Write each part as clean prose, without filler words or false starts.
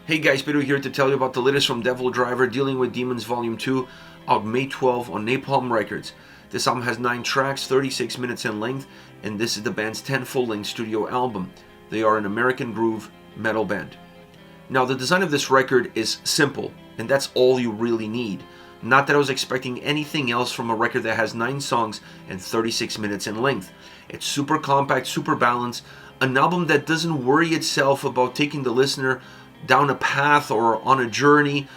Hey guys, Pedro here to tell you about the latest from DevilDriver, Dealing with Demons Volume 2, out May 12 on Napalm Records. This album has 9 tracks, 36 minutes in length, and this is the band's 10th full-length studio album. They are an American groove metal band. Now, the design of this record is simple, and that's all you really need. Not that I was expecting anything else from a record that has 9 songs and 36 minutes in length. It's super compact, super balanced, an album that doesn't worry itself about taking the listener down a path or on a journey,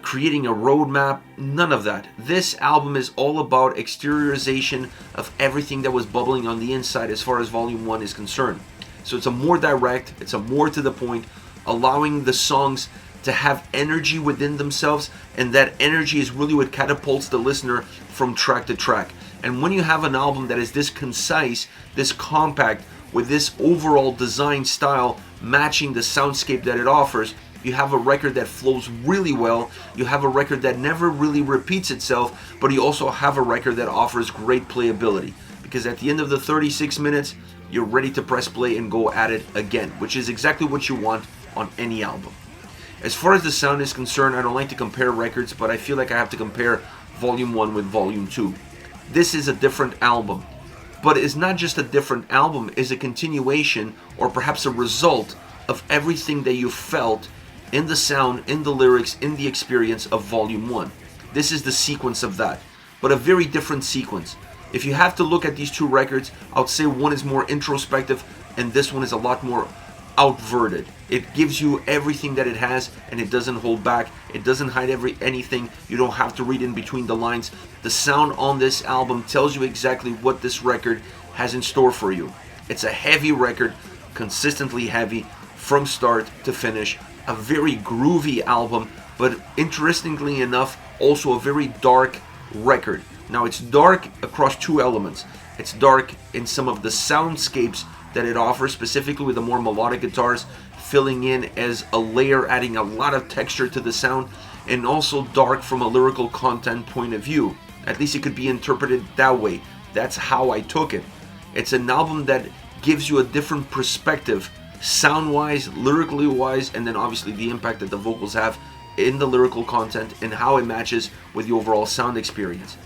creating a roadmap, none of that. This album is all about exteriorization of everything that was bubbling on the inside as far as Volume 1 is concerned. So it's a more direct, it's a more to the point, allowing the songs to have energy within themselves, and that energy is really what catapults the listener from track to track. And when you have an album that is this concise, this compact, with this overall design style matching the soundscape that it offers, you have a record that flows really well. You have a record that never really repeats itself, but you also have a record that offers great playability, because at the end of the 36 minutes, you're ready to press play and go at it again, which is exactly what you want on any album. As far as the sound is concerned, I don't like to compare records, but I feel like I have to compare Volume 1 with Volume 2. This is a different album. But it's not just a different album, it's a continuation or perhaps a result of everything that you felt in the sound, in the lyrics, in the experience of Volume 1. This is the sequence of that, but a very different sequence. If you have to look at these two records, I would say one is more introspective and this one is a lot more outverted. It gives you everything that it has and it doesn't hold back. It doesn't hide anything. You don't have to read in between the lines. The sound on this album tells you exactly what this record has in store for you. It's a heavy record, consistently heavy from start to finish. A very groovy album, but interestingly enough, also a very dark record. Now, it's dark across two elements. It's dark in some of the soundscapes that it offers, specifically with the more melodic guitars filling in as a layer, adding a lot of texture to the sound, and also dark from a lyrical content point of view. At least it could be interpreted that way. That's how I took it. It's an album that gives you a different perspective, sound-wise, lyrically-wise, and then obviously the impact that the vocals have in the lyrical content and how it matches with the overall sound experience.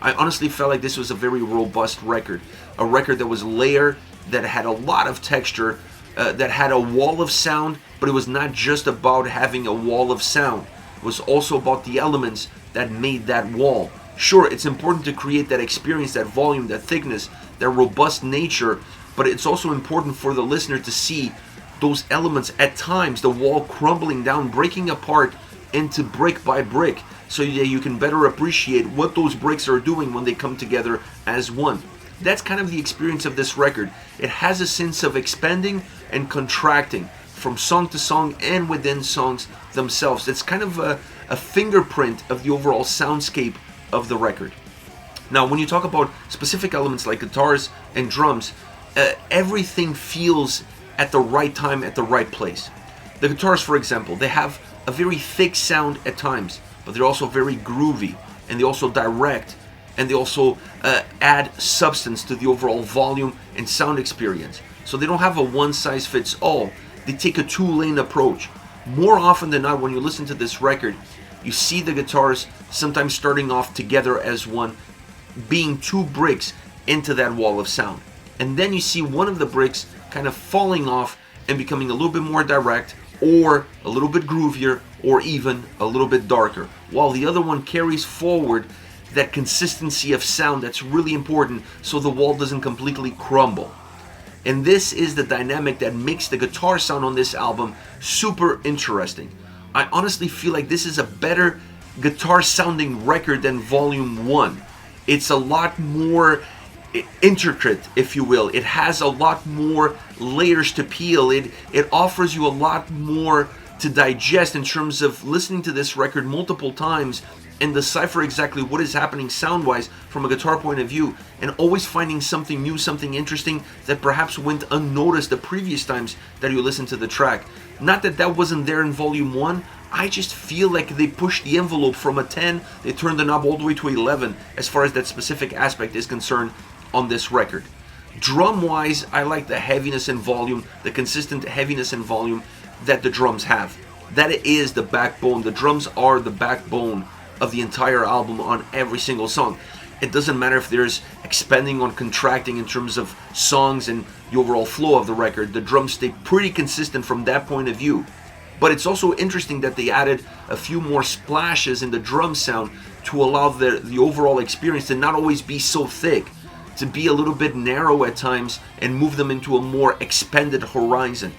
I honestly felt like this was a very robust record, a record that was layered, that had a lot of texture, that had a wall of sound, but it was not just about having a wall of sound. It was also about the elements that made that wall. Sure, it's important to create that experience, that volume, that thickness, that robust nature, but it's also important for the listener to see those elements, at times the wall crumbling down, breaking apart into brick by brick, so that you can better appreciate what those bricks are doing when they come together as one. That's kind of the experience of this record. It has a sense of expanding and contracting from song to song and within songs themselves. It's kind of a fingerprint of the overall soundscape of the record. Now, when you talk about specific elements like guitars and drums, everything feels at the right time, at the right place. The guitars, for example, they have a very thick sound at times, but they're also very groovy, and they also direct, and they also add substance to the overall volume and sound experience. So they don't have a one-size-fits-all. They take a two-lane approach. More often than not, when you listen to this record, you see the guitars sometimes starting off together as one, being two bricks into that wall of sound. And then you see one of the bricks kind of falling off and becoming a little bit more direct, or a little bit groovier, or even a little bit darker, while the other one carries forward that consistency of sound that's really important, so the wall doesn't completely crumble. And this is the dynamic that makes the guitar sound on this album super interesting. I honestly feel like this is a better guitar sounding record than Volume 1. It's a lot more intricate, if you will. It has a lot more layers to peel. It offers you a lot more to digest in terms of listening to this record multiple times and decipher exactly what is happening sound-wise from a guitar point of view, and always finding something new, something interesting that perhaps went unnoticed the previous times that you listened to the track. Not that that wasn't there in Volume 1, I just feel like they pushed the envelope from a 10, they turned the knob all the way to 11 as far as that specific aspect is concerned on this record. Drum-wise, I like the heaviness and volume, the consistent heaviness and volume that the drums have. That is the backbone. The drums are the backbone of the entire album on every single song. It doesn't matter if there's expanding or contracting in terms of songs and the overall flow of the record. The drums stay pretty consistent from that point of view. But it's also interesting that they added a few more splashes in the drum sound to allow the overall experience to not always be so thick, to be a little bit narrow at times and move them into a more expanded horizon.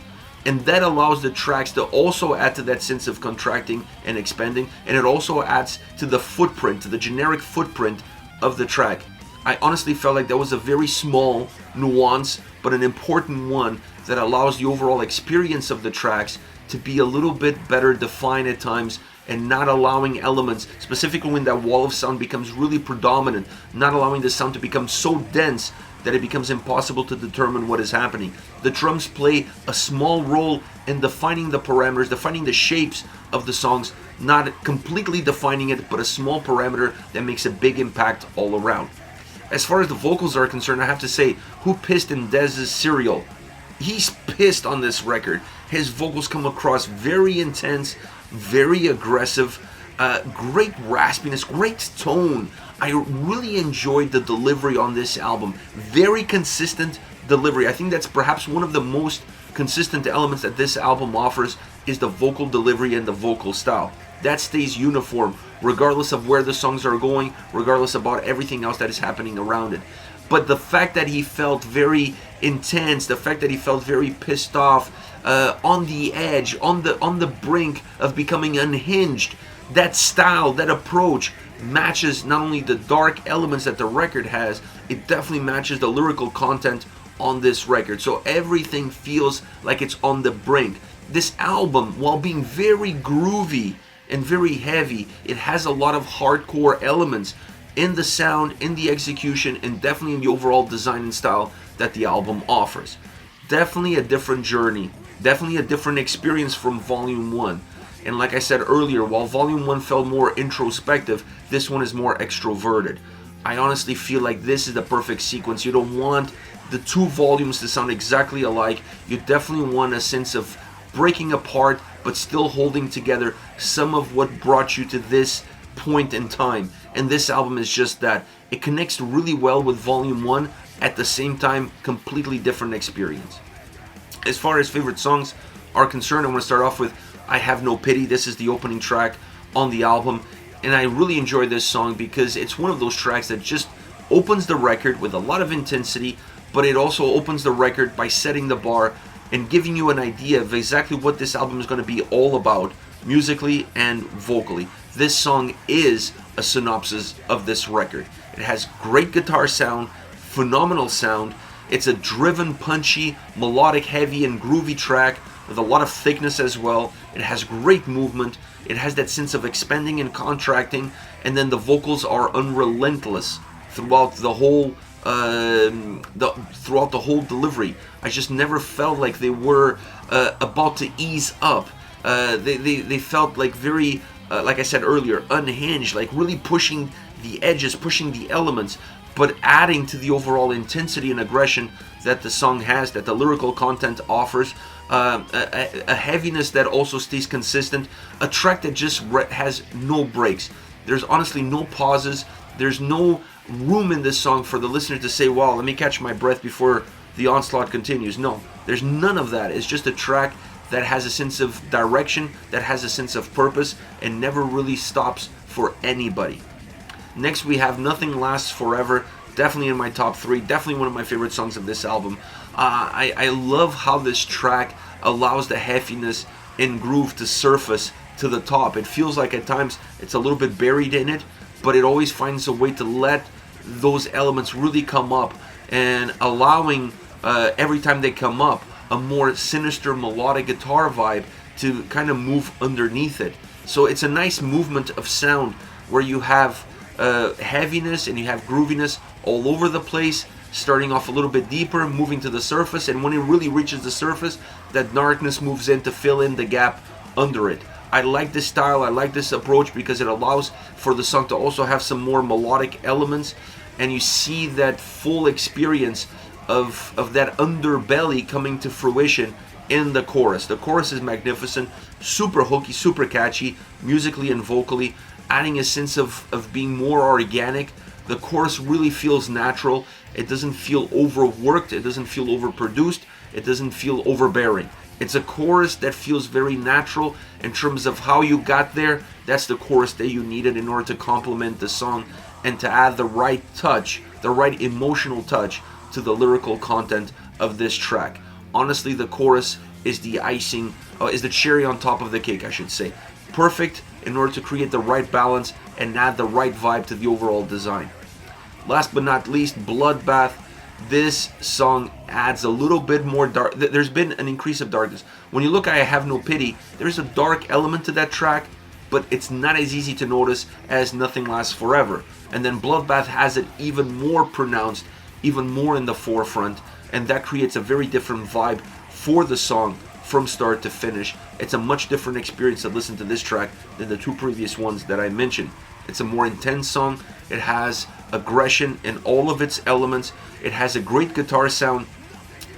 And that allows the tracks to also add to that sense of contracting and expanding, and it also adds to the footprint, to the generic footprint of the track. I honestly felt like that was a very small nuance, but an important one that allows the overall experience of the tracks to be a little bit better defined at times, and not allowing elements, specifically when that wall of sound becomes really predominant, not allowing the sound to become so dense that it becomes impossible to determine what is happening. The drums play a small role in defining the parameters, defining the shapes of the songs, not completely defining it, but a small parameter that makes a big impact all around. As far as the vocals are concerned, I have to say, who pissed in Dez's cereal? He's pissed on this record. His vocals come across very intense, very aggressive, great raspiness, great tone. I really enjoyed the delivery on this album. Very consistent delivery. I think that's perhaps one of the most consistent elements that this album offers, is the vocal delivery and the vocal style. That stays uniform regardless of where the songs are going, regardless about everything else that is happening around it. But the fact that he felt very intense, the fact that he felt very pissed off, on the edge, on the brink of becoming unhinged, that style, that approach matches not only the dark elements that the record has, it definitely matches the lyrical content on this record. So everything feels like it's on the brink. This album, while being very groovy and very heavy, it has a lot of hardcore elements in the sound, in the execution, and definitely in the overall design and style that the album offers. Definitely a different journey, definitely a different experience from Volume 1. And like I said earlier, while Volume 1 felt more introspective, this one is more extroverted. I honestly feel like this is the perfect sequence. You don't want the two volumes to sound exactly alike. You definitely want a sense of breaking apart, but still holding together some of what brought you to this point in time. And this album is just that. It connects really well with Volume 1, at the same time, completely different experience. As far as favorite songs are concerned, I want to start off with I Have No Pity. This is the opening track on the album, and I really enjoy this song because it's one of those tracks that just opens the record with a lot of intensity, but it also opens the record by setting the bar and giving you an idea of exactly what this album is going to be all about, musically and vocally. This song is a synopsis of this record. It has great guitar sound, phenomenal sound. It's a driven, punchy, melodic, heavy, and groovy track with a lot of thickness as well. It has great movement. It has that sense of expanding and contracting, and then the vocals are unrelentless throughout the whole delivery. I just never felt like they were about to ease up. They felt like very, like I said earlier, unhinged, like really pushing the edges, pushing the elements, but adding to the overall intensity and aggression that the song has, that the lyrical content offers. A heaviness that also stays consistent. A track that just has no breaks. There's honestly no pauses. There's no room in this song for the listener to say, wow, let me catch my breath before the onslaught continues. No, there's none of that. It's just a track that has a sense of direction, that has a sense of purpose, and never really stops for anybody. Next we have Nothing Lasts Forever, definitely in my top 3, definitely one of my favorite songs of this album. I love how this track allows the heaviness and groove to surface to the top. It feels like at times it's a little bit buried in it, but it always finds a way to let those elements really come up, and allowing every time they come up a more sinister melodic guitar vibe to kind of move underneath it. So it's a nice movement of sound where you have heaviness and you have grooviness all over the place, starting off a little bit deeper, moving to the surface, and when it really reaches the surface, that darkness moves in to fill in the gap under it. I like this style, I like this approach because it allows for the song to also have some more melodic elements, and you see that full experience of that underbelly coming to fruition in the chorus. The chorus is magnificent, super hooky, super catchy, musically and vocally, adding a sense of being more organic. The chorus really feels natural. It doesn't feel overworked. It doesn't feel overproduced. It doesn't feel overbearing. It's a chorus that feels very natural in terms of how you got there. That's the chorus that you needed in order to complement the song and to add the right touch, the right emotional touch to the lyrical content of this track. Honestly, the chorus is the icing, is the cherry on top of the cake, I should say. Perfect in order to create the right balance and add the right vibe to the overall design. Last but not least, Bloodbath. This song adds a little bit more dark. There's been an increase of darkness. When you look at I Have No Pity, there's a dark element to that track, but it's not as easy to notice as Nothing Lasts Forever. And then Bloodbath has it even more pronounced, even more in the forefront, and that creates a very different vibe for the song from start to finish. It's a much different experience to listen to this track than the two previous ones that I mentioned. It's a more intense song. It has aggression in all of its elements. It has a great guitar sound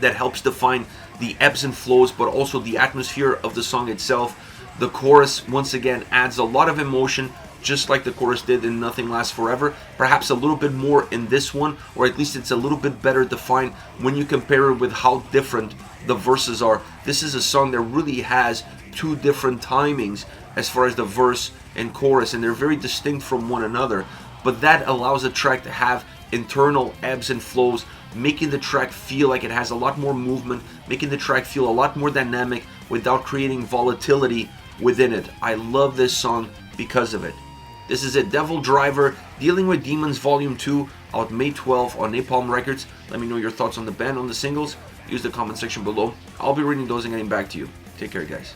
that helps define the ebbs and flows, but also the atmosphere of the song itself. The chorus, once again, adds a lot of emotion, just like the chorus did in Nothing Lasts Forever. Perhaps a little bit more in this one, or at least it's a little bit better defined when you compare it with how different the verses are. This is a song that really has two different timings as far as the verse and chorus, and they're very distinct from one another. But that allows the track to have internal ebbs and flows, making the track feel like it has a lot more movement, making the track feel a lot more dynamic without creating volatility within it. I love this song because of it. This is it, DevilDriver, Dealing with Demons Volume 2, out May 12th on Napalm Records. Let me know your thoughts on the band, on the singles. Use the comment section below. I'll be reading those and getting back to you. Take care, guys.